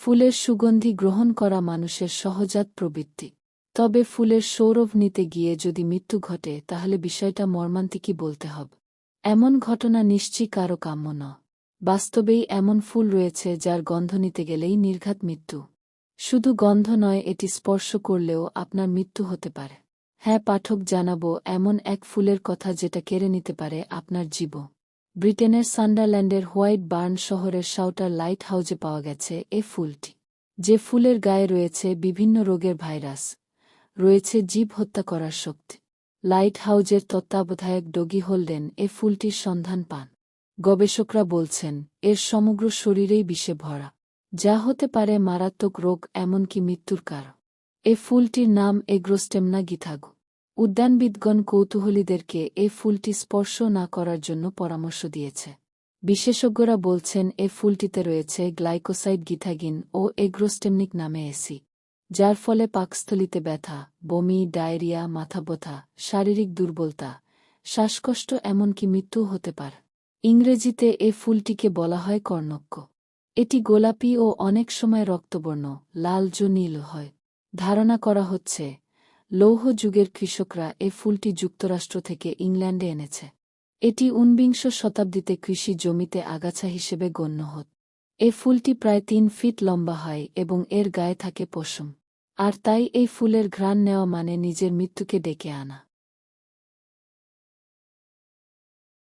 ফুলের সুগন্ধি গ্রহণ করা মানুষের সহজাত প্রবৃত্তি। তবে ফুলের সৌরভ নিতে গিয়ে যদি মৃত্যু ঘটে তাহলে বিষয়টা মর্মান্তিকই বলতে হবে। এমন ঘটনা নিশ্চয়ই কারও কাম্য নয়। বাস্তবেই এমন ফুল রয়েছে যার গন্ধ নিতে গেলেই নির্ঘাত মৃত্যু। শুধু গন্ধ নয়, এটি স্পর্শ করলেও আপনার মৃত্যু হতে পারে। হ্যাঁ পাঠক, জানাবো এমন এক ফুলের কথা যেটা কেড়ে নিতে পারে আপনার জীবন। ব্রিটেনের সান্ডারল্যান্ডের হোয়াইট বার্ন শহরের শাউটার লাইট হাউজে পাওয়া গেছে এ ফুলটি। যে ফুলের গায়ে রয়েছে বিভিন্ন রোগের ভাইরাস, রয়েছে জীব হত্যা করার শক্তি। লাইট হাউজের তত্ত্বাবধায়ক ডগি হোল্ডেন এ ফুলটির সন্ধান পান। গবেষকরা বলছেন এর সমগ্র শরীরেই বিষে ভরা, যা হতে পারে মারাত্মক রোগ, এমনকি মৃত্যুর কারণ। এ ফুলটির নাম এগ্রোস্টেমনা গিথাগো। উদ্যানবিদগণ কৌতূহলীদেরকে এ ফুলটি স্পর্শ না করার জন্য পরামর্শ দিয়েছে। বিশেষজ্ঞরা বলছেন এ ফুলটিতে রয়েছে গ্লাইকোসাইড গিথাগিন ও এগ্রোস্টেমনিক নামে অ্যাসিড, যার ফলে পাকস্থলিতে ব্যথা, বমি, ডায়রিয়া, মাথা ব্যথা, শারীরিক দুর্বলতা, শ্বাসকষ্ট, এমনকি মৃত্যুও হতে পারে। ইংরেজিতে এ ফুলটিকে বলা হয় কর্ণক্য। এটি গোলাপি ও অনেক সময় রক্তবর্ণ, লালজ নীল হয়। ধারণা করা হচ্ছে লৌহ যুগের কৃষকরা এ ফুলটি যুক্তরাষ্ট্র থেকে ইংল্যান্ডে এনেছে। এটি ১৯ শতাব্দীতে কৃষি জমিতে আগাছা হিসেবে গণ্য হত। এ ফুলটি প্রায় ৩ ফিট লম্বা হয় এবং এর গায়ে থাকে পশম। আর তাই এই ফুলের ঘ্রাণ নেওয়া মানে নিজের মৃত্যুকে ডেকে আনা।